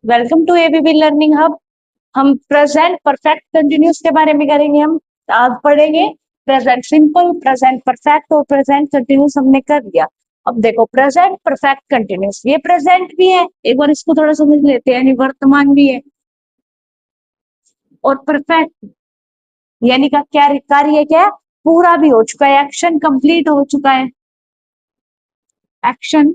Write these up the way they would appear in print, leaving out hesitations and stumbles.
Welcome to ABB learning hub. हम present perfect continuous के बारे में करेंगे। हम आज पढ़ेंगे प्रेजेंट सिंपल, प्रेजेंट परफेक्ट और प्रेजेंट कंटिन्यूस हमने कर दिया। अब देखो प्रेजेंट परफेक्ट कंटिन्यूस, ये प्रेजेंट भी है, एक बार इसको थोड़ा समझ लेते हैं, यानी वर्तमान भी है। और परफेक्ट यानी का क्या कार्य क्या है, पूरा भी हो चुका है, एक्शन कंप्लीट हो चुका है, एक्शन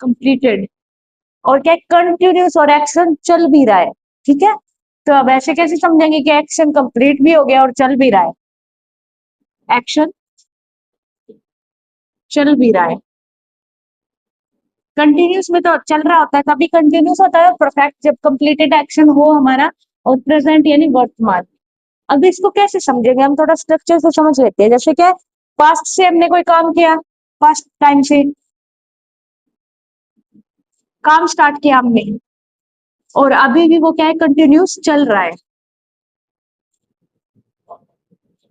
कंप्लीटेड। और क्या, कंटिन्यूस और एक्शन चल भी रहा है। ठीक है, तो अब ऐसे कैसे समझेंगे कि एक्शन कंप्लीट भी हो गया और चल भी रहा है। एक्शन चल भी रहा है, कंटिन्यूस में तो चल रहा होता है, तभी कंटिन्यूस होता है। परफेक्ट जब कंप्लीटेड एक्शन हो हमारा। और प्रेजेंट यानी वर्तमान। अब इसको कैसे समझेंगे, हम थोड़ा स्ट्रक्चर से समझ लेते हैं। जैसे क्या, पास्ट से हमने कोई काम किया, पास्ट टाइम से काम स्टार्ट किया हमने, और अभी भी वो क्या है, कंटिन्यूस चल रहा है।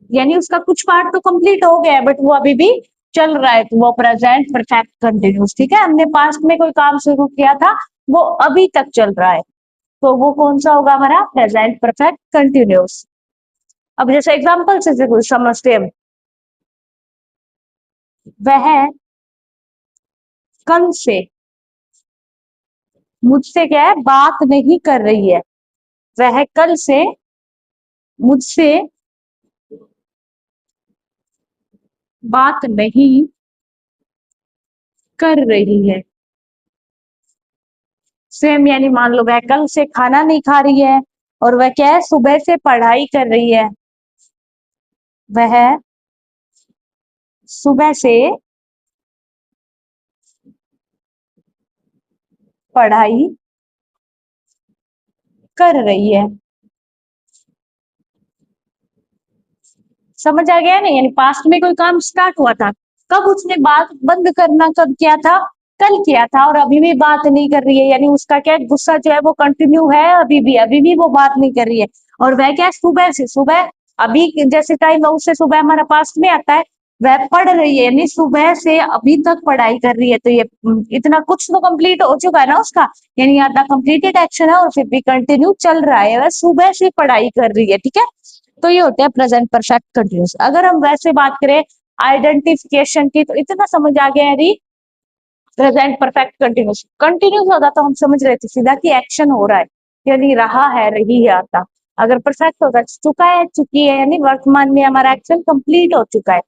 यानी उसका कुछ पार्ट तो कंप्लीट हो गया है, बट वो अभी भी चल रहा है, तो वो प्रेजेंट परफेक्ट कंटिन्यूस। ठीक है, हमने पास्ट में कोई काम शुरू किया था, वो अभी तक चल रहा है, तो वो कौन सा होगा हमारा, प्रेजेंट परफेक्ट कंटिन्यूस। अब जैसे एग्जांपल से समझते हैं, वह कल से मुझसे क्या है, बात नहीं कर रही है। वह कल से मुझसे बात नहीं कर रही है। सेम, यानी मान लो वह कल से खाना नहीं खा रही है, और वह क्या है, सुबह से पढ़ाई कर रही है। वह सुबह से पढ़ाई कर रही है। समझ आ गया ना, यानी पास्ट में कोई काम स्टार्ट हुआ था, कब उसने बात बंद करना कब किया था, कल किया था, और अभी भी बात नहीं कर रही है। यानी उसका क्या है, गुस्सा जो है वो कंटिन्यू है, अभी भी वो बात नहीं कर रही है। और वह क्या है, सुबह से, सुबह अभी जैसे टाइम है उससे सुबह हमारा पास्ट में आता है। वह पढ़ रही है, यानी सुबह से अभी तक पढ़ाई कर रही है, तो ये इतना कुछ तो कंप्लीट हो चुका है ना उसका। यानी आधा कंप्लीटेड एक्शन है, और फिर भी कंटिन्यू चल रहा है, वह सुबह से पढ़ाई कर रही है। ठीक है, तो ये होते हैं प्रेजेंट परफेक्ट कंटिन्यूस। अगर हम वैसे बात करें आइडेंटिफिकेशन की, तो इतना समझ आ गया यदि प्रेजेंट परफेक्ट कंटिन्यूस कंटिन्यूस होता तो हम समझ रहे थे सीधा कि एक्शन हो रहा है, यानी रहा है, रही है, आता। अगर परफेक्ट होता चुका है, चुकी है, यानी वर्तमान में हमारा एक्शन कंप्लीट हो चुका है।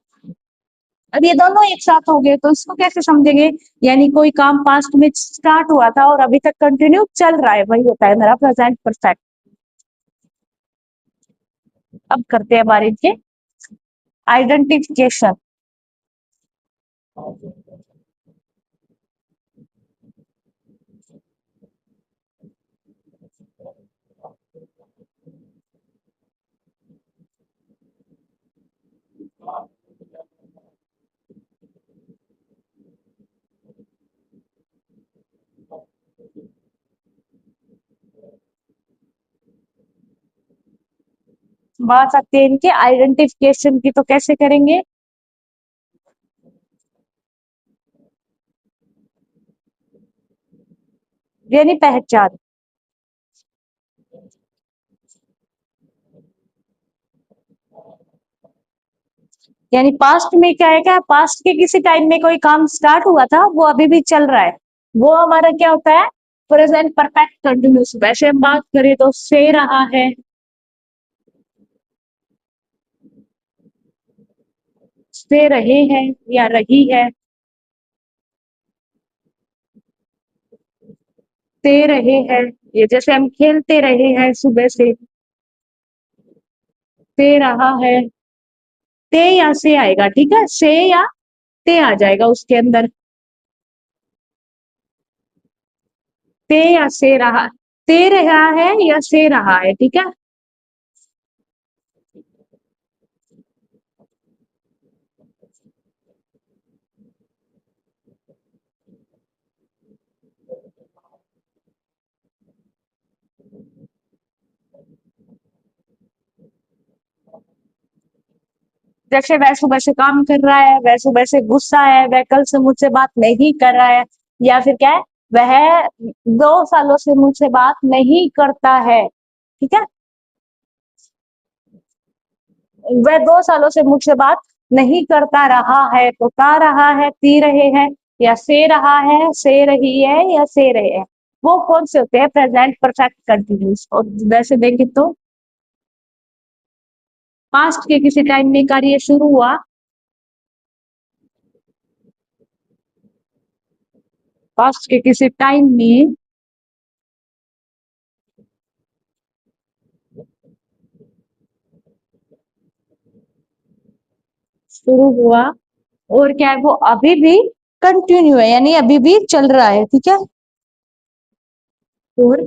अब ये दोनों एक साथ हो गए, तो इसको कैसे समझेंगे, यानी कोई काम पास्ट में स्टार्ट हुआ था और अभी तक कंटिन्यू चल रहा है, वही होता है मेरा प्रेजेंट परफेक्ट। अब करते हैं बारी के आइडेंटिफिकेशन। बात आती है इनके आइडेंटिफिकेशन की, तो कैसे करेंगे, यानी पहचान। यानी पास्ट में क्या है, क्या पास्ट के किसी टाइम में कोई काम स्टार्ट हुआ था, वो अभी भी चल रहा है, वो हमारा क्या होता है, प्रेजेंट परफेक्ट कंटिन्यूस। वैसे हम बात करें तो से रहा है, से रहे हैं या रही है, से रहे हैं। ये जैसे हम खेलते रहे हैं सुबह से रहा है, ते या से आएगा। ठीक है, से या ते आ जाएगा उसके अंदर, ते या से रहा, ते रहा है या से रहा है। ठीक है, जैसे वह सुबह से काम कर रहा है, वह सुबह से गुस्सा है, वह कल से मुझसे बात नहीं कर रहा है, या फिर क्या है, वह 2 सालों से मुझसे बात नहीं करता है। ठीक है, वह 2 सालों से मुझसे बात नहीं करता रहा है, तो का रहा है, पी रहे हैं, या से रहा है, से रही है, या से रहे हैं, वो कौन से होते हैं, प्रेजेंट परफेक्ट कंटिन्यूस। और वैसे देखें तो पास्ट के किसी टाइम में कार्य शुरू हुआ, पास्ट के किसी टाइम में शुरू हुआ, और क्या है, वो अभी भी कंटिन्यू है, यानी अभी भी चल रहा है। ठीक है, और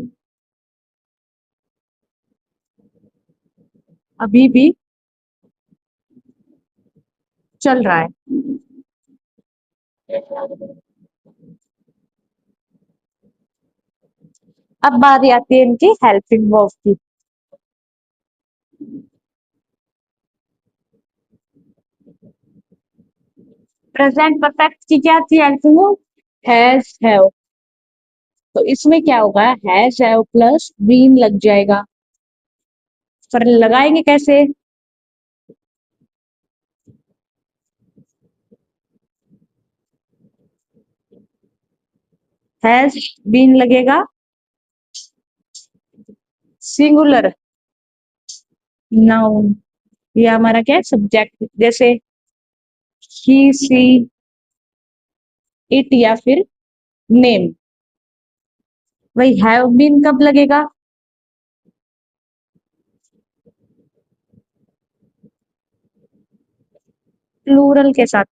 अभी भी चल रहा है। अब बारी आती है इनकी हेल्पिंग वर्ब की। प्रेजेंट परफेक्ट की क्या थी हेल्पिंग वर्ब, हैज हैव, तो इसमें क्या होगा, हैज हैव प्लस बीन लग जाएगा। पर लगाएंगे कैसे, हैज बीन लगेगा सिंगुलर नाउन, या हमारा क्या है, सब्जेक्ट, जैसे ही सी इट, या फिर नेम। वही हैव बीन कब लगेगा, प्लूरल के साथ।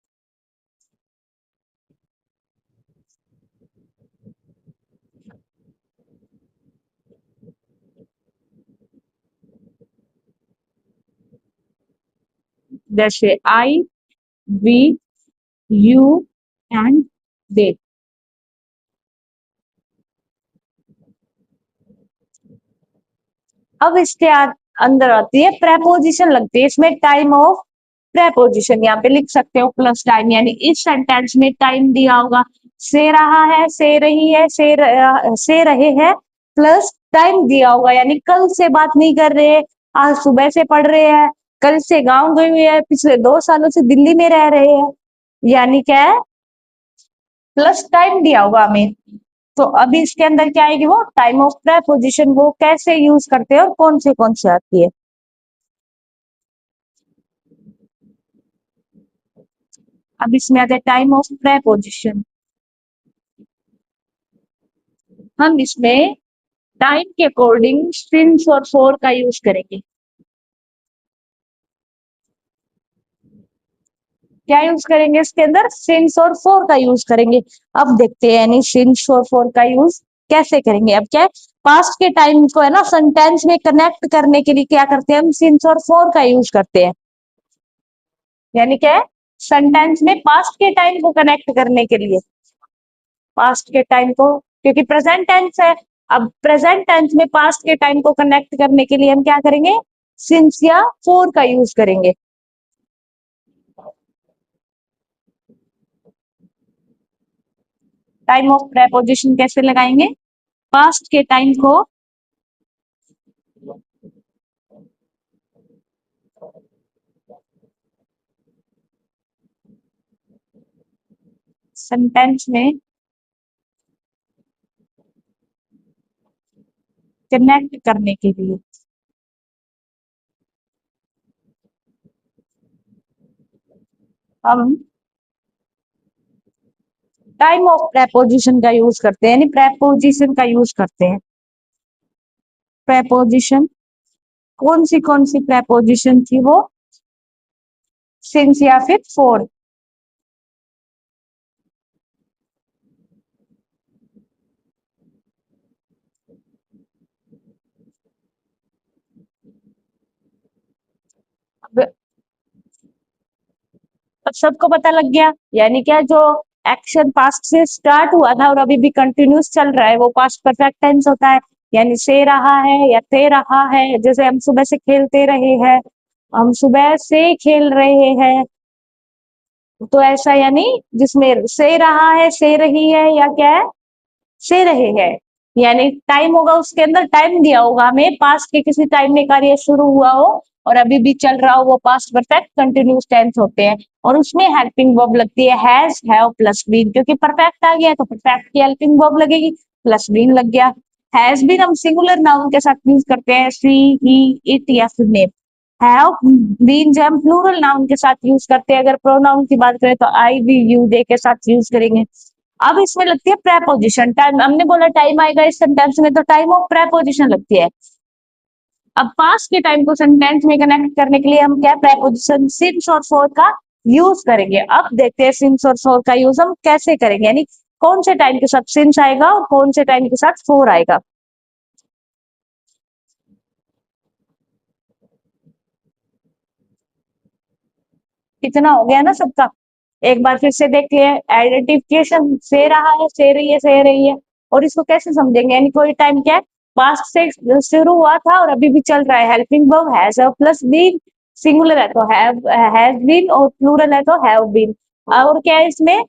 जैसे आई, वी, यू एंड दे। अब इसके अंदर आती है प्रेपोजिशन लगती है, इसमें टाइम ऑफ प्रेपोजिशन यहाँ पे लिख सकते हो प्लस टाइम, यानी इस सेंटेंस में टाइम दिया होगा, से रहा है, से रही है, से रहे हैं, प्लस टाइम दिया होगा, यानी कल से बात नहीं कर रहे, आज सुबह से पढ़ रहे हैं, कल से गांव गए हुए हैं, पिछले 2 सालों से दिल्ली में रह रहे हैं, यानी क्या है, प्लस टाइम दिया होगा हमें। तो अभी इसके अंदर क्या आएगी, वो टाइम ऑफ प्रेपोजिशन, वो कैसे यूज करते हैं और कौन से आती है। अब इसमें आता है टाइम ऑफ प्रेपोजिशन, हम इसमें टाइम के अकॉर्डिंग सिंस और फॉर का यूज करेंगे। क्या यूज करेंगे इसके अंदर, सिंस और फॉर का यूज करेंगे। अब देखते हैं यानी सिंस और फॉर का यूज कैसे करेंगे। अब क्या है, पास्ट के टाइम को है ना सेंटेंस में कनेक्ट करने के लिए क्या करते हैं हम, सिंस और फॉर का यूज करते हैं। यानी क्या है, सेंटेंस में पास्ट के टाइम को कनेक्ट करने के लिए, पास्ट के टाइम को, क्योंकि प्रेजेंट टेंस है, अब प्रेजेंट टेंस में पास्ट के टाइम को कनेक्ट करने के लिए हम क्या करेंगे, सिंस या फॉर का यूज करेंगे। टाइम ऑफ प्रेपोजिशन कैसे लगाएंगे, पास्ट के टाइम को सेंटेंस में कनेक्ट करने के लिए हम टाइम ऑफ प्रेपोजिशन का यूज करते हैं, यानी प्रेपोजिशन का यूज करते हैं। प्रेपोजिशन कौन सी प्रेपोजिशन थी वो, सिंस या फिर फॉर। अब सबको पता लग गया, यानी क्या, जो एक्शन पास्ट से स्टार्ट हुआ था और अभी भी कंटिन्यूस चल रहा है वो पास्ट परफेक्ट टेंस होता है, यानी से रहा है या ते रहा है, जैसे हम सुबह से खेलते रहे हैं, हम सुबह से खेल रहे हैं, तो ऐसा यानी जिसमें से रहा है, से रही है, या क्या है, से रहे हैं, यानी टाइम होगा, उसके अंदर टाइम दिया होगा हमें, पास्ट के किसी टाइम में कार्य शुरू हुआ हो और अभी भी चल रहा हो, वो पास्ट परफेक्ट कंटिन्यूस टेंस होते हैं। और उसमें हेल्पिंग वर्ब लगती है हैज, हैव प्लस बीन, क्योंकि परफेक्ट आ गया तो परफेक्ट की हेल्पिंग वर्ब लगेगी, प्लस बीन लग गया। हैज बीन हम सिंगुलर नाउन के साथ यूज करते हैं, शी, ही, इट या फिर ने। हैव बीन जो हम प्लूरल नाउन के साथ यूज करते हैं, अगर प्रोनाउन की बात करें तो आई, वी, यू, दे के साथ यूज करेंगे। अब इसमें लगती है प्रेपोजिशन, टाइम हमने बोला टाइम आएगा इस सेंटेंस में, तो टाइम ऑफ प्रेपोजिशन लगती है। अब पास्ट के टाइम को सेंटेंस में कनेक्ट करने के लिए हम क्या प्रेपोजिशन सिंस और फॉर का यूज करेंगे। अब देखते हैं सिंस और फॉर का यूज हम कैसे करेंगे, यानी कौन से टाइम के साथ सिंस आएगा और कौन से टाइम के साथ फॉर आएगा। कितना हो गया ना सबका, एक बार फिर से देख लिए आइडेंटिफिकेशन, से रहा है, से रही है, से रही है। और इसको कैसे समझेंगे, यानी कोई टाइम क्या है, पास्ट से शुरू हुआ था और अभी भी चल रहा है, helping verb has plus been, singular है तो हैज बीन और प्लूरल है तो हैव बीन। और क्या है इसमें,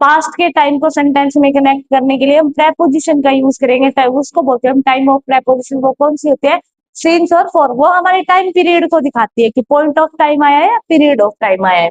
पास्ट के टाइम को सेंटेंस में कनेक्ट करने के लिए हम प्रेपोजिशन का यूज करेंगे, उसको बोलते हैं हम टाइम ऑफ प्रेपोजिशन। वो कौन सी होती है, सिंस और फॉर, वो हमारे टाइम पीरियड को दिखाती है कि पॉइंट ऑफ टाइम आया है या पीरियड ऑफ टाइम आया है।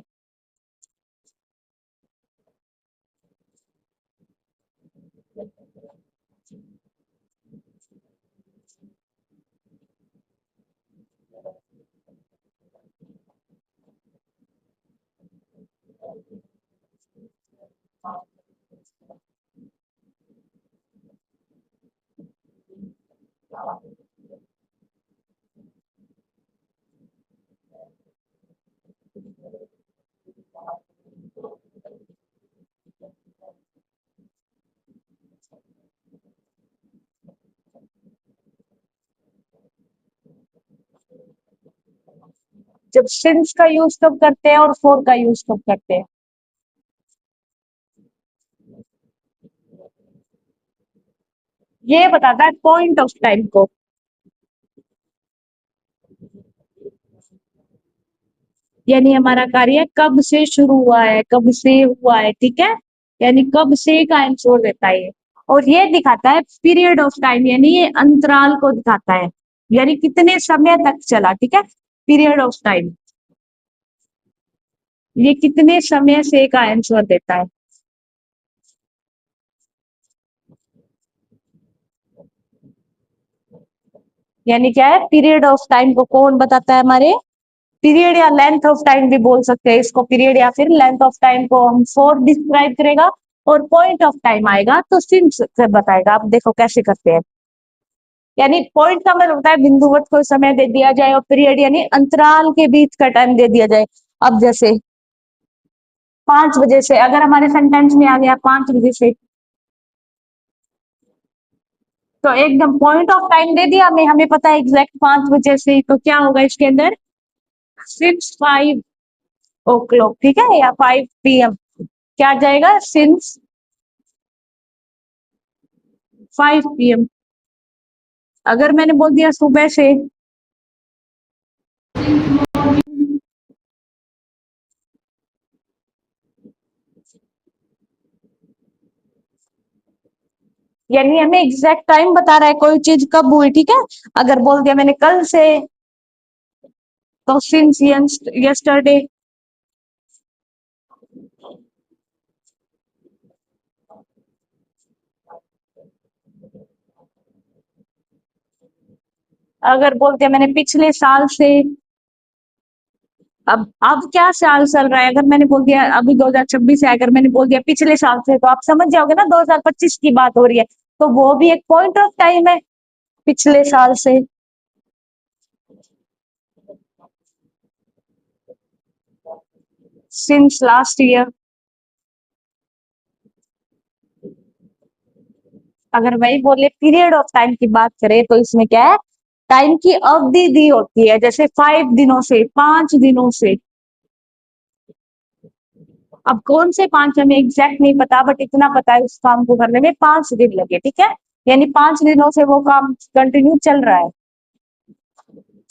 जब सिंस का यूज कब करते हैं और फॉर का यूज कब करते हैं, ये बताता है पॉइंट ऑफ टाइम को। यानी हमारा कार्य कब से शुरू हुआ है, कब से हुआ है, ठीक है, यानी कब से का आंसर देता है ये। और ये दिखाता है पीरियड ऑफ टाइम, यानी ये अंतराल को दिखाता है, यानी कितने समय तक चला, ठीक है, पीरियड ऑफ टाइम, ये कितने समय से का आंसर देता है। यानी क्या है, पीरियड ऑफ टाइम को कौन बताता है हमारे, पीरियड या लेंथ ऑफ टाइम भी बोल सकते हैं इसको, पीरियड या फिर लेंथ ऑफ टाइम को हम फोर डिस्क्राइब करेगा, और पॉइंट ऑफ टाइम आएगा तो सिंस से बताएगा। आप देखो कैसे करते हैं, यानी पॉइंट का मतलब होता है बिंदुवत को समय दे दिया जाए, और पीरियड यानी अंतराल के बीच का टाइम दे दिया जाए। अब जैसे 5 बजे से, अगर हमारे सेंटेंस में आ गया 5 बजे से, तो एकदम पॉइंट ऑफ टाइम दे दिया हमें, हमें पता है एग्जैक्ट 5 बजे से, तो क्या होगा इसके अंदर, सिंस 5 o'clock, ठीक है, या 5 PM, क्या आ जाएगा, सिंस 5 PM। अगर मैंने बोल दिया सुबह से, यानी हमें एग्जैक्ट टाइम बता रहा है कोई चीज कब हुई, ठीक है। अगर बोल दिया मैंने कल से, तो सिंस यस्टरडे। अगर बोल दिया मैंने पिछले साल से, अब क्या साल चल रहा है, अगर मैंने बोल दिया अभी 2026 है, अगर मैंने बोल दिया पिछले साल से, तो आप समझ जाओगे ना 2025 की बात हो रही है, तो वो भी एक पॉइंट ऑफ टाइम है, पिछले साल से। Since last year. अगर वही बोले पीरियड ऑफ टाइम की बात करें, तो इसमें क्या है, टाइम की अवधि दी होती है, जैसे 5 दिनों से, 5 दिनों से। अब कौन से 5 हमें एग्जैक्ट नहीं पता, बट इतना पता है उस काम को करने में 5 दिन लगे, ठीक है, यानी 5 दिनों से वो काम कंटिन्यू चल रहा है।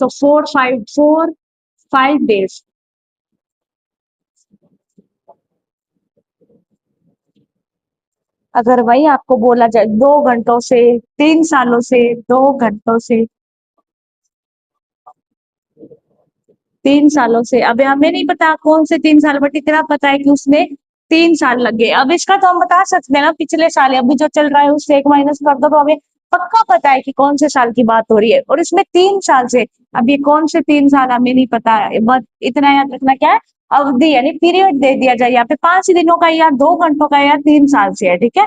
तो 4 5 4 5 days। अगर वही आपको बोला जाए 2 घंटों से, 3 सालों से, 2 घंटों से, 3 सालों से, अब हमें नहीं पता कौन से 3 साल, बट इतना पता है कि उसमें 3 साल लग गए। अब इसका तो हम बता सकते हैं ना, पिछले साल अभी जो चल रहा है उससे एक माइनस कर दो, तो हमें पक्का पता है कि कौन से साल की बात हो रही है। और इसमें 3 साल से, अब ये कौन से 3 साल हमें नहीं पता है, बस इतना याद रखना क्या है, अवधि यानी पीरियड दे दिया जाए यहाँ पे, 5 दिनों का या 2 घंटों का या 3 साल से है, ठीक है।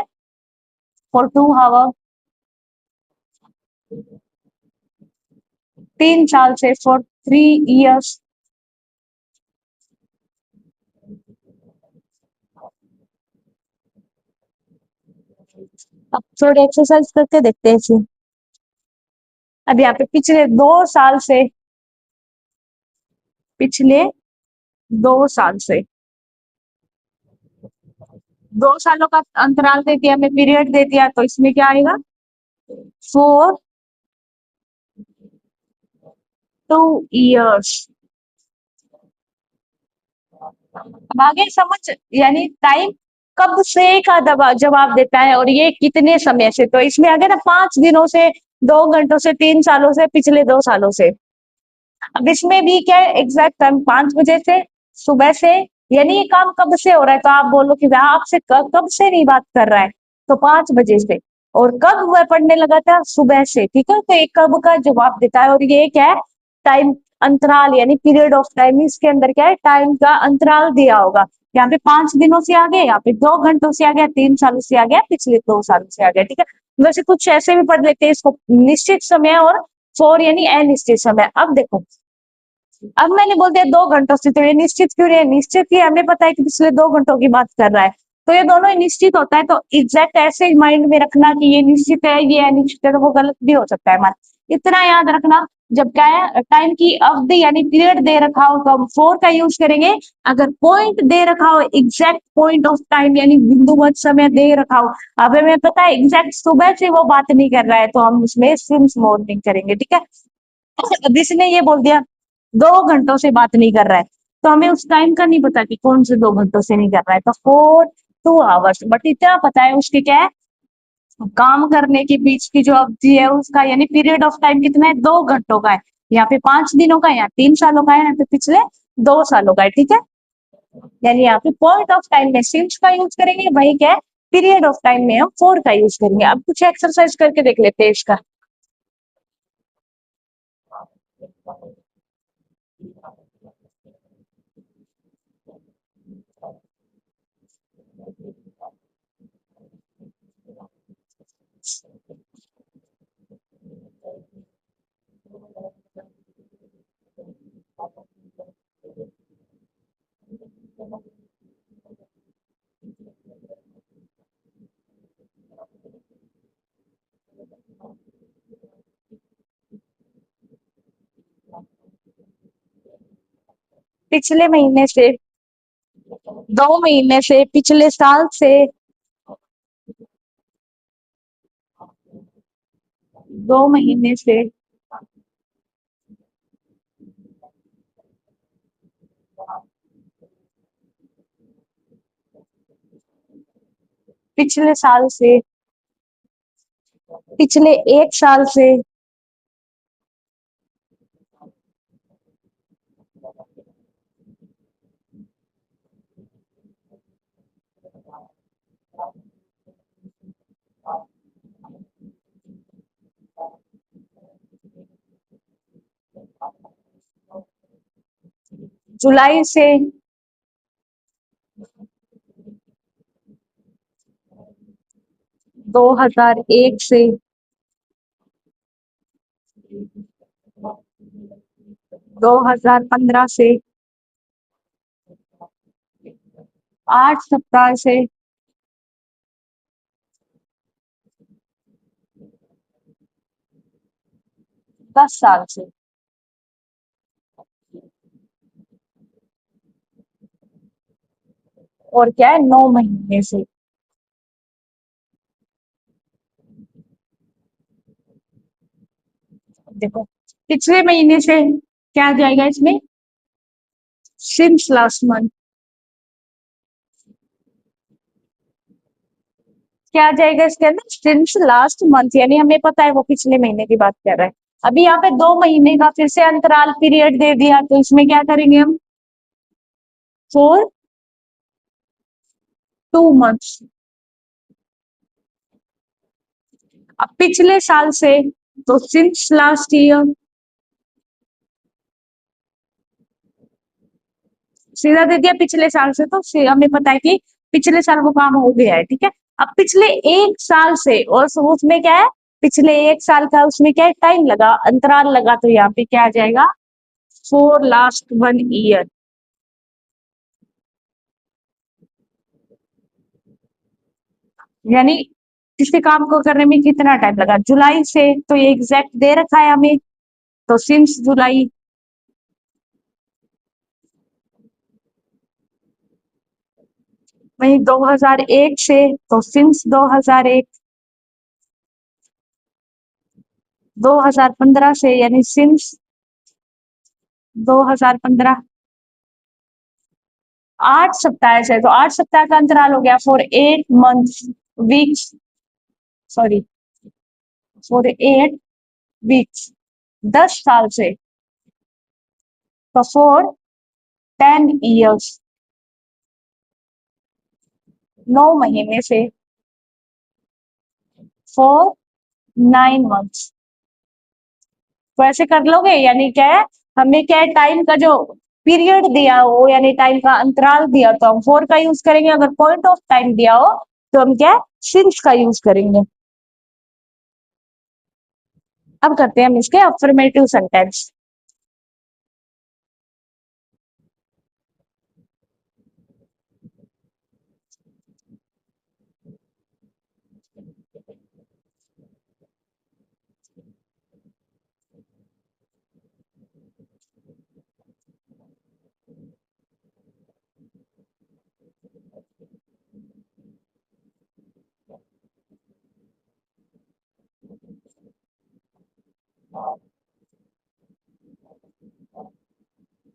फॉर 2 आवर, 3 साल से, फॉर 3 years। अब थोड़ी एक्सरसाइज करके देखते हैं इसे। अब यहाँ पे पिछले 2 साल से, पिछले 2 साल से, 2 सालों का अंतराल दे दिया, हमें पीरियड दे दिया, तो इसमें क्या आएगा, 4 2 years। अब आगे समझ, यानी टाइम कब से का जवाब देता है और ये कितने समय से, तो इसमें आ गया ना 5 दिनों से, 2 घंटों से, 3 सालों से, पिछले 2 सालों से। अब इसमें भी क्या है, एग्जैक्ट टाइम 5 बजे से, सुबह से, यानी ये काम कब से हो रहा है, तो आप बोलो कि वह आपसे कब से नहीं बात कर रहा है, तो 5 बजे से। और कब वह पढ़ने लगा था, सुबह से, ठीक है, तो एक कब का जवाब देता है। और ये क्या है, टाइम अंतराल यानी पीरियड ऑफ टाइम, इसके अंदर क्या है, टाइम का अंतराल दिया होगा। यहाँ पे 5 दिनों से आ गया, यहाँ पे 2 घंटों से आ गया, 3 सालों से आ गया, पिछले 2 सालों से आ गया, ठीक है। वैसे कुछ ऐसे भी पढ़ लेते हैं इसको, निश्चित समय और फोर यानी अनिश्चित समय। अब देखो, अब मैंने बोल दिया 2 घंटों से, तो ये निश्चित क्यों नहीं है, निश्चित ही हमें पता है कि पिछले 2 घंटों की बात कर रहा है, तो ये दोनों ही निश्चित होता है, तो एग्जैक्ट ऐसे ही माइंड में रखना कि ये निश्चित है ये अनिश्चित है, तो वो गलत भी हो सकता है हमारा। इतना याद रखना, जब क्या है टाइम की अवधि यानी पीरियड दे रखा हो तो हम फोर का यूज करेंगे। अगर पॉइंट दे रखा हो, एग्जैक्ट पॉइंट ऑफ टाइम यानी बिंदुवत समय दे रखा हो, अब हमें पता है एग्जैक्ट सुबह से वो बात नहीं कर रहा है, तो हम उसमें सिंस मॉर्निंग करेंगे, ठीक है। अब इसने ये बोल दिया 2 घंटों से बात नहीं कर रहा है, तो हमें उस टाइम का नहीं पता कि कौन से 2 घंटों से नहीं कर रहा है, तो 4 2 hours, बट इतना पता है उसके क्या है, काम करने के बीच की जो अवधि है उसका, यानी पीरियड ऑफ टाइम कितना है, 2 घंटों का है। यहाँ पे 5 दिनों का है, यहाँ 3 सालों का है, यहाँ पे पिछले 2 सालों का है, ठीक है। यानी यहाँ पे पॉइंट ऑफ टाइम में सिंस का यूज करेंगे, वही क्या है, पीरियड ऑफ टाइम में हम फोर का यूज करेंगे। अब कुछ एक्सरसाइज करके देख लेते हैं इसका। पिछले महीने से, 2 महीने से, पिछले साल से, 2 महीने से, पिछले साल से, पिछले 1 साल से, जुलाई से, 2001 से, 2015 से, 8 सप्ताह से, 10 साल से, और क्या है 9 महीने से। देखो, पिछले महीने से क्या आ जाएगा इसमें, सिंस लास्ट मंथ क्या आ जाएगा इसके अंदर? सिंस लास्ट मंथ, यानी हमें पता है वो पिछले महीने की बात कर रहा है। अभी यहाँ पे 2 महीने का फिर से अंतराल पीरियड दे दिया, तो इसमें क्या करेंगे हम? For 2 months. अब पिछले साल से, तो सिंस लास्ट ईयर, सीधा दे दिया पिछले साल से, तो हमें पता है कि पिछले साल वो काम हो गया है, ठीक है। अब पिछले 1 साल से, और उसमें क्या है? पिछले 1 साल का उसमें क्या है? टाइम लगा, अंतराल लगा, तो यहाँ पे क्या आ जाएगा? For last 1 year. यानी किसी काम को करने में कितना टाइम लगा? जुलाई से, तो ये एग्जैक्ट दे रखा है हमें, तो सिंस जुलाई। वही 2001 से, तो सिंस 2001। 2015 से, यानी सिंस 2015। 8 सप्ताह से, तो 8 सप्ताह का अंतराल हो गया, for 8 month weeks, sorry, for 8 weeks. 10 साल से, तो फॉर 10 ईयर्स। 9 महीने से, फॉर 9 मंथ्स। तो ऐसे कर लोगे, यानी क्या है? हमें क्या है? टाइम का जो पीरियड दिया हो, यानी टाइम का अंतराल दिया, तो हम फॉर का यूज करेंगे। अगर पॉइंट ऑफ टाइम दिया हो, तो हम क्या है? सिंस का यूज करेंगे। अब करते हैं हम इसके अफर्मेटिव सेंटेंस।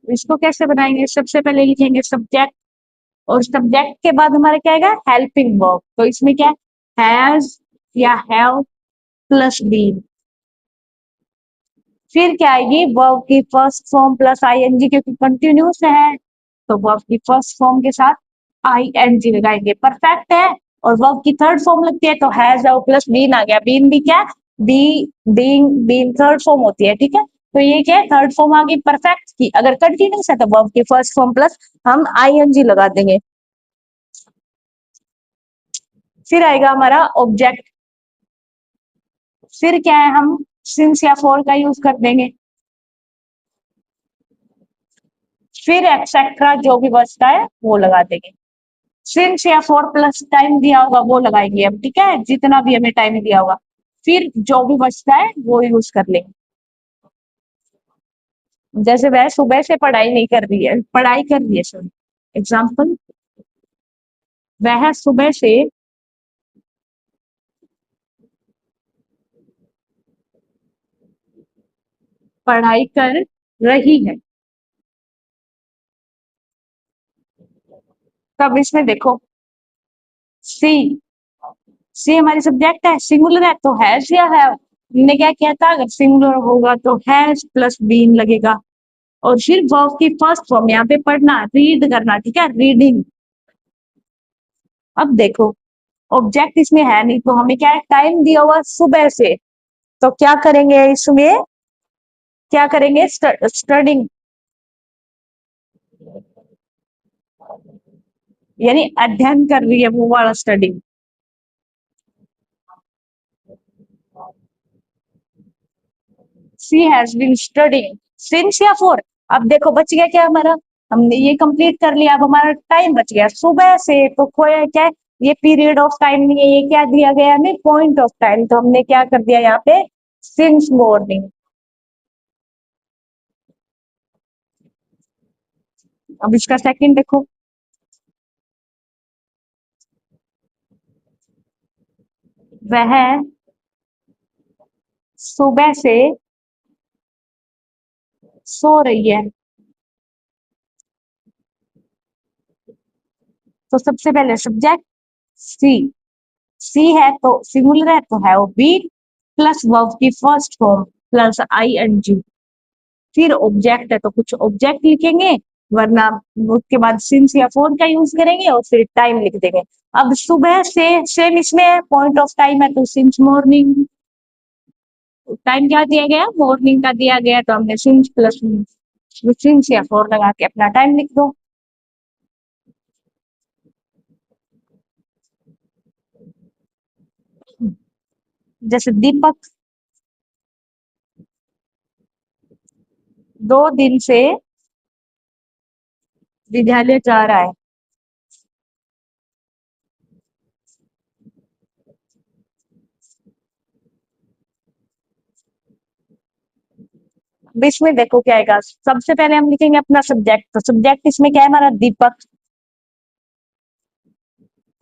इसको कैसे बनाएंगे? सबसे पहले लिखेंगे सब्जेक्ट, और सब्जेक्ट के बाद हमारा क्या आएगा? Helping verb. तो इसमें क्या है? हैज या हैव प्लस बीन। फिर क्या आएगी? वर्ब की फर्स्ट फॉर्म प्लस आईएनजी, क्योंकि कंटिन्यूस है, तो वर्ब की फर्स्ट फॉर्म के साथ आईएनजी लगाएंगे। परफेक्ट है, और वर्ब की थर्ड फॉर्म लगती है, तो हैज और प्लस बीन आ गया। बीन भी क्या? Be, being, been third form होती है, ठीक है। तो ये क्या है? थर्ड फॉर्म आ गई परफेक्ट की। अगर कंटिन्यूस है, तो वर्ब की फर्स्ट फॉर्म प्लस हम आईएनजी लगा देंगे। फिर आएगा हमारा ऑब्जेक्ट। फिर क्या है? हम सिंस या फॉर का यूज कर देंगे। फिर एक्सेट्रा जो भी बचता है वो लगा देंगे। सिंस या फॉर प्लस टाइम दिया होगा वो लगाएंगे हम, ठीक है, जितना भी हमें टाइम दिया होगा। फिर जो भी बचता है वो यूज कर लेंगे। जैसे वह सुबह से पढ़ाई नहीं कर रही है, पढ़ाई कर रही है, सॉरी। एग्जाम्पल, वह सुबह से पढ़ाई कर रही है। तब इसमें देखो, सी, सी हमारी सब्जेक्ट है, सिंगुलर है, तो हैज या हैव। हमने क्या किया था? अगर सिंगुलर होगा तो हैज प्लस बीन लगेगा। और फिर वर्ब की फर्स्ट फॉर्म, यहाँ पे पढ़ना, रीड करना, ठीक है, रीडिंग। अब देखो, ऑब्जेक्ट इसमें है नहीं, तो हमें क्या है? टाइम दिया हुआ सुबह से, तो क्या करेंगे इसमें? क्या करेंगे? स्टडिंग, यानी अध्ययन कर रही है, वो वाला studying. She has been studying since या फोर। अब देखो बच गया क्या हमारा? हमने ये कंप्लीट कर लिया, अब हमारा टाइम बच गया सुबह से, तो खोया क्या है? ये पीरियड ऑफ टाइम नहीं है, ये क्या दिया गया हमें? Point of time. तो हमने क्या कर दिया यहाँ पे? Since morning. अब इसका सेकंड देखो, वह सुबह से सो रही है। तो सबसे पहले सब्जेक्ट सी, सी है तो सिंगुलर है तो है वो बीन प्लस वर्ब की first form plus I N G. फिर ऑब्जेक्ट है तो कुछ ऑब्जेक्ट लिखेंगे, वरना उसके बाद सिंस या फोर का यूज करेंगे और फिर टाइम लिख देंगे। अब सुबह से सेम इसमें पॉइंट ऑफ टाइम है तो सिंस मॉर्निंग, टाइम क्या दिया गया मॉर्निंग का दिया गया तो हमने सिंस प्लस सिंस या फोर लगा के अपना टाइम लिख दो। जैसे दीपक 2 दिन से विद्यालय जा रहा है। अब इसमें देखो क्या आएगा, सबसे पहले हम लिखेंगे अपना सब्जेक्ट, तो सब्जेक्ट इसमें क्या है हमारा दीपक,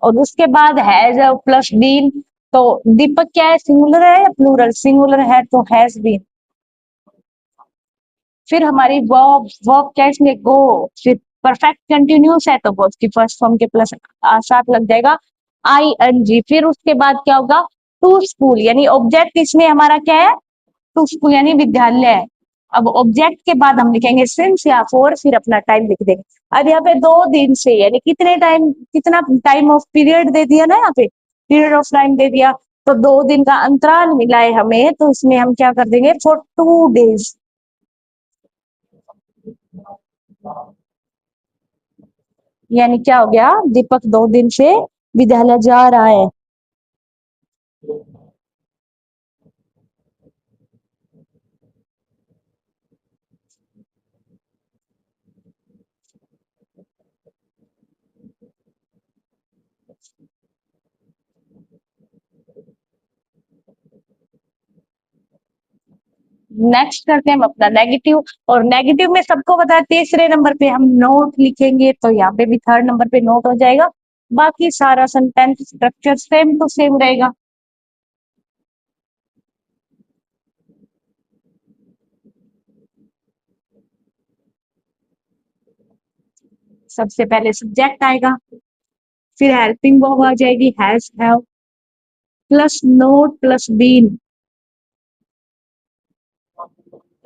और उसके बाद हैज प्लस बीन, तो दीपक क्या है सिंगुलर है या प्लूरल, सिंगुलर है तो हैज बीन। फिर हमारी वर्ब, वर्ब क्या है इसमें गो, फिर परफेक्ट कंटिन्यूस है तो वर्ब की फर्स्ट फॉर्म के प्लस साथ लग जाएगा आई एन जी। फिर उसके बाद क्या होगा टू स्कूल, यानी ऑब्जेक्ट इसमें हमारा क्या है टू स्कूल यानी विद्यालय है। अब ऑब्जेक्ट के बाद हम लिखेंगे सिंस या फोर, फिर अपना टाइम लिख देंगे। अब यहाँ पे 2 दिन से यानी कितने टाइम, कितना टाइम ऑफ पीरियड दे दिया ना, यहाँ पे पीरियड ऑफ टाइम दे दिया, तो 2 दिन का अंतराल मिला है हमें, तो इसमें हम क्या कर देंगे फॉर 2 डेज। यानी क्या हो गया दीपक 2 दिन से विद्यालय जा रहा है। नेक्स्ट करते हैं हम अपना नेगेटिव, और नेगेटिव में सबको पता है तीसरे नंबर पे हम नोट लिखेंगे, तो यहाँ पे भी थर्ड नंबर पे नोट हो जाएगा। बाकी सारा sentence structure same to same रहेगा। सबसे पहले सब्जेक्ट आएगा, फिर हेल्पिंग वर्ब आ जाएगी has have plus not plus been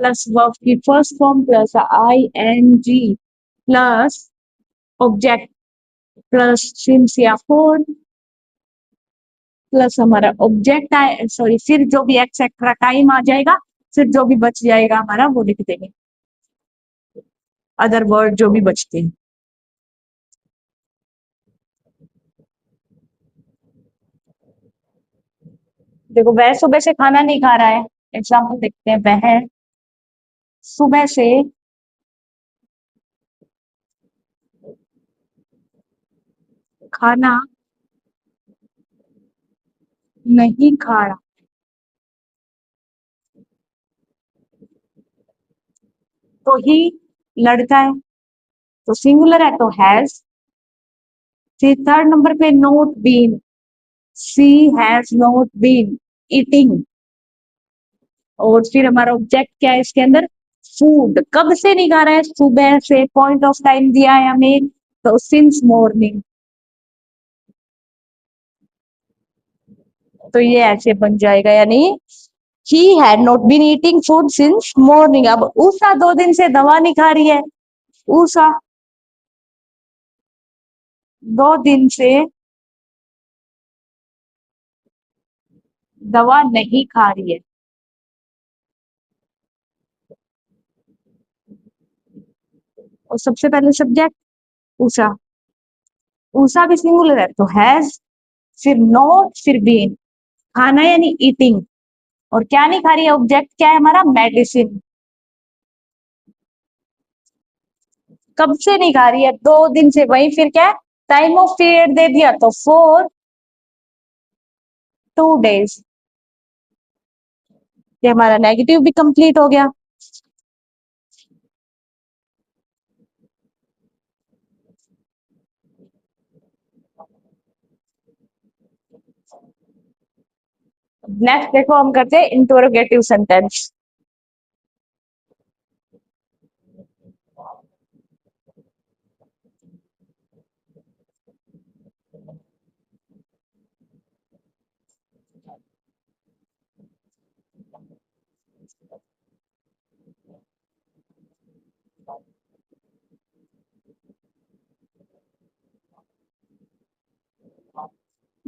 plus verb की first form plus I N G plus object plus since या फोर प्लस हमारा ऑब्जेक्ट आए सॉरी, फिर जो भी एक्सेट्रा टाइम आ जाएगा, फिर जो भी बच जाएगा हमारा वो लिख देंगे, अदर वर्ड जो भी बचते हैं। देखो वह सुबह से खाना नहीं खा रहा है, एग्जाम्पल देखते हैं, वह सुबह से खाना नहीं खा रहा, तो ही लड़का है तो सिंगुलर है तो हैज। फिर थर्ड नंबर पे not been, she has not been eating, और फिर हमारा ऑब्जेक्ट क्या है इसके अंदर फूड, कब से नहीं खा रहा है सुबह से, पॉइंट ऑफ टाइम दिया है हमें तो सिंस मॉर्निंग, तो ये ऐसे बन जाएगा, यानी he had not been eating food since morning. अब उषा 2 दिन से दवा नहीं खा रही है, उषा 2 दिन से दवा नहीं खा रही है, और सबसे पहले सब्जेक्ट उषा, उषा भी सिंगुलर है तो हैज, फिर नॉट फिर बीन, खाना यानी ईटिंग, और क्या नहीं खा रही है ऑब्जेक्ट क्या है हमारा मेडिसिन, कब से नहीं खा रही है 2 दिन से, वही फिर क्या टाइम ऑफ पीरियड दे दिया तो फॉर 2 डेज। ये हमारा नेगेटिव भी कंप्लीट हो गया। नेक्स्ट देखो हम करते हैं इंटरोगेटिव सेंटेंस।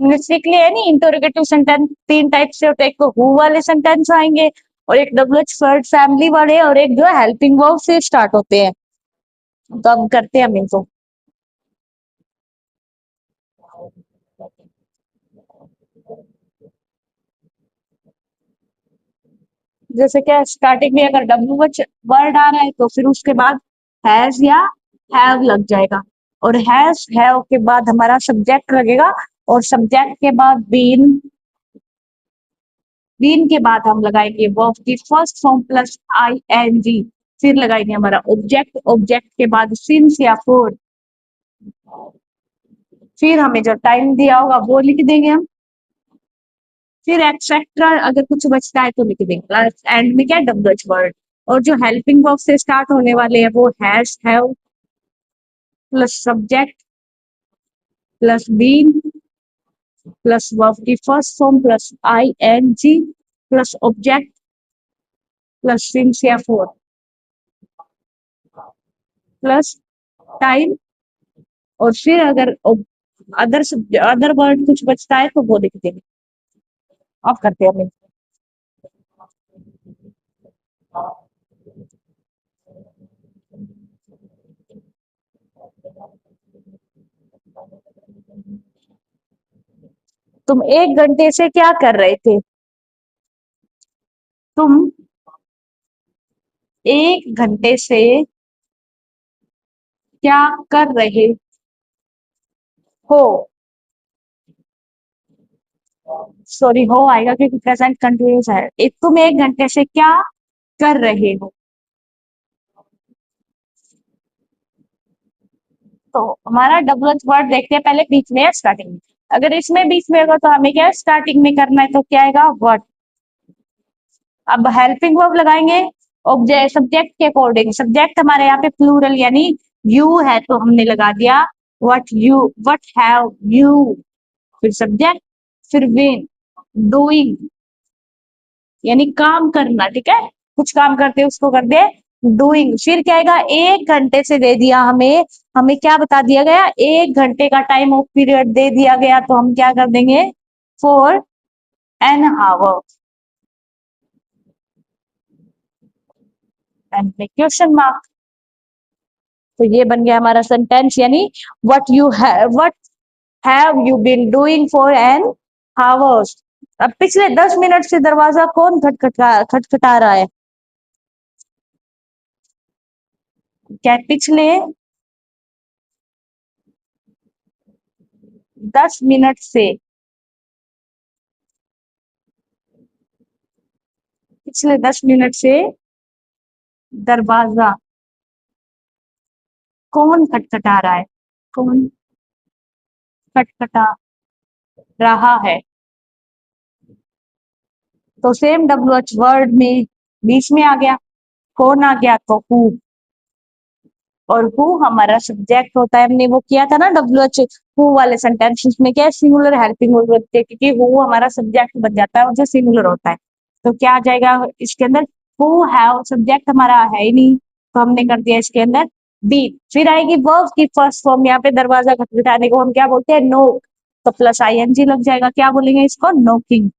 बेसिकली है नहीं, इंटरोगेटिव सेंटेंस तीन टाइप से होते हैं, एक तो हु वाले सेंटेंस आएंगे और एक डब्ल्यूएच वर्ड फैमिली वाले और एक जो है हेल्पिंग वर्ब से स्टार्ट होते हैं। तो अब करते हैं हम इनको। जैसे क्या स्टार्टिंग में अगर डब्ल्यूएच वर्ड आ रहा है तो फिर उसके बाद हैज या हैव लग जाएगा, और हैज हैव के बाद हमारा सब्जेक्ट लगेगा, और सब्जेक्ट के बाद बीन के बाद हम लगाएंगे वर्ब की first form plus I N G, फिर लगाएंगे हमारा ऑब्जेक्ट, ऑब्जेक्ट के बाद सिंस या फोर, फिर हमें जो टाइम दिया होगा वो लिख देंगे हम, फिर एक्सेट्रा अगर कुछ बचता है तो लिख देंगे, एंड में क्या डब्ल्यूएच वर्ड, और जो हेल्पिंग वर्ब से स्टार्ट होने वाले हैं वो has have plus subject plus been plus verb की first form plus I N G plus object plus since या फोर प्लस टाइम, और फिर अगर अदर अदर वर्ड कुछ बचता है तो वो लिख देंगे। ऑफ करते हैं हम। तुम 1 घंटे से क्या कर रहे थे? तुम 1 घंटे से क्या कर रहे हो? सॉरी, हो आएगा क्योंकि प्रेजेंट कंटिन्यूस है। एक तुम 1 घंटे से क्या कर रहे हो? तो हमारा डबल वर्ड देखते हैं पहले, बीच में है स्टार्टिंग में। अगर इसमें बीच में होगा तो हमें क्या है स्टार्टिंग में करना है, तो क्या आएगा व्हाट। अब हेल्पिंग वर्ब लगाएंगे ऑब्जेक्ट सब्जेक्ट के अकॉर्डिंग, सब्जेक्ट हमारे यहाँ पे प्लूरल यानी यू है तो हमने लगा दिया व्हाट हैव यू, फिर सब्जेक्ट, फिर बीन डूइंग यानी काम करना, ठीक है, कुछ काम करते उसको कर दे डूइंग, फिर क्या आएगा 1 घंटे से दे दिया हमें, हमें क्या बता दिया गया 1 घंटे का टाइम ऑफ पीरियड दे दिया गया, तो हम क्या कर देंगे for an hour and question mark. तो ये बन गया हमारा सेंटेंस, यानी what have you been doing for an hours. अब पिछले 10 मिनट से दरवाजा कौन खटखटा रहा है? क्या पिछले 10 मिनट से, पिछले 10 मिनट से दरवाजा कौन खटखटा रहा है? कौन खटखटा रहा है? तो सेम डब्ल्यूएच वर्ड में बीच में आ गया, कौन आ गया तो हु, और हु हमारा सब्जेक्ट होता है, हमने वो किया था ना डब्ल्यूएच हु वाले सेंटेंस में क्या है सिंगुलर हेल्पिंग वर्ब होते हैं, क्योंकि हु हमारा सब्जेक्ट बन जाता है और जो सिंगुलर होता है। तो क्या आ जाएगा इसके अंदर हु हैव, सब्जेक्ट हमारा है ही नहीं तो हमने कर दिया इसके अंदर बी, फिर आएगी वर्ब की फर्स्ट फॉर्म, यहाँ पे दरवाजा खटखटाने को हम क्या बोलते हैं नोक, तो प्लस आईएनजी लग जाएगा, क्या बोलेंगे इसको नोकिंग।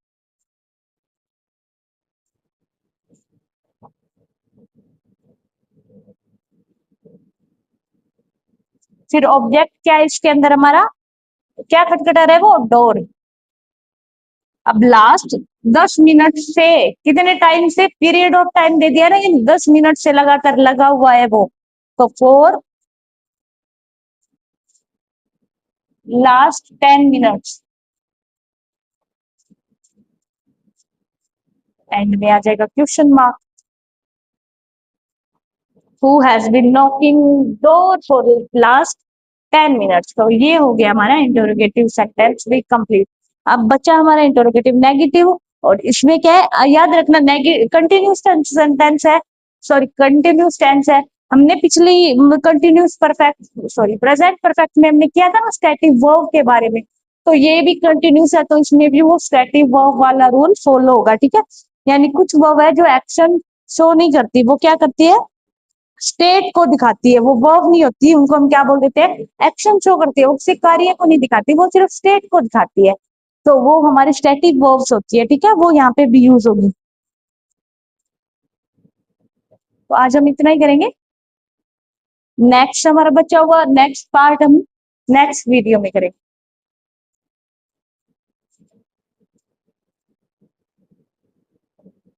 फिर ऑब्जेक्ट क्या है इसके अंदर हमारा, क्या खटखटा रहा है वो डोर। अब लास्ट 10 मिनट से कितने टाइम से पीरियड ऑफ टाइम दे दिया ना, 10 मिनट से लगातार लगा हुआ है वो, तो फॉर लास्ट 10 मिनट्स, एंड में आ जाएगा question mark. Who has been knocking door for last 10 minutes. तो ये हो गया हमारा इंटरोगेटिव सेंटेंस भी कंप्लीट। अब बचा हमारा इंटरोगेटिव नेगेटिव, और इसमें क्या है याद रखना कंटिन्यूस सेंटेंस है, सॉरी कंटिन्यूस टेंस है। हमने पिछली continuous perfect sorry present perfect में हमने किया था ना स्टैटिक वर्ब के बारे में, तो ये भी कंटिन्यूस है तो इसमें भी वो स्टैटिक वर्ब वाला रूल फॉलो होगा, ठीक है। यानी कुछ वर्ब है जो एक्शन शो नहीं करती, वो क्या करती है स्टेट को दिखाती है, वो वर्ब नहीं होती, उनको हम क्या बोल देते हैं एक्शन शो करती है, वो किसी कार्य को नहीं दिखाती, वो सिर्फ स्टेट को दिखाती है। तो वो हमारी स्टैटिक वर्ब्स होती है, ठीक है, वो यहाँ पे भी यूज होगी। तो आज हम इतना ही करेंगे। नेक्स्ट हमारा बच्चा हुआ, नेक्स्ट पार्ट हम नेक्स्ट वीडियो में करेंगे।